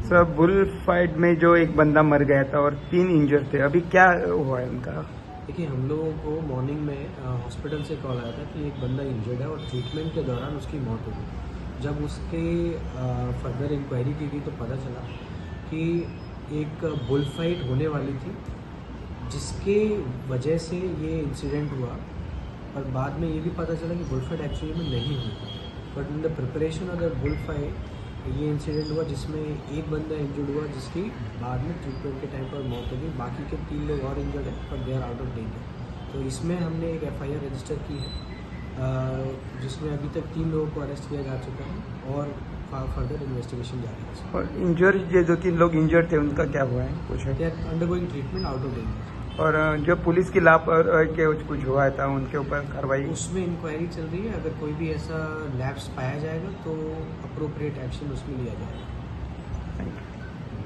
Sir bull fight में जो एक बंदा मर गया था और 3 इंजर थे, अभी क्या हुआ है उनका? देखिए, हम लोगों को मॉर्निंग में हॉस्पिटल से कॉल आया था कि एक बंदा इंजर्ड है और ट्रीटमेंट के दौरान उसकी मौत हो गई। जब उसके फर्दर इंक्वायरी की गई तो पता चला कि एक बुल फाइट होने वाली थी, जिसके वजह से ये इंसिडेंट हुआ। और बाद में ये भी पता चला कि बुल फाइट एक्चुअली में नहीं हुई, but in the preparation of the bull fight ये इंसिडेंट हुआ, जिसमें एक बंदा इंजर्ड हुआ, जिसकी बाद में ट्रीटमेंट के टाइम पर मौत हो गई। बाकी के 3 लोग और इंजर्ड हैं, पर they are out of danger. तो इसमें हमने एक FIR रजिस्टर की है, जिसमें अभी तक 3 लोगों को अरेस्ट किया जा चुका है और फर्दर इन्वेस्टिगेशन जारी है। और इंजर जो 2-3 लोग इंजर्ड थे उनका क्या हुआ है? कुछ है? They are undergoing treatment out of danger. और जो पुलिस की लापरवाही के कुछ हुआ था उनके ऊपर कार्रवाई? उसमें इंक्वायरी चल रही है। अगर कोई भी ऐसा लैप्स पाया जाएगा तो अप्रोप्रिएट एक्शन उसमें लिया जाएगा।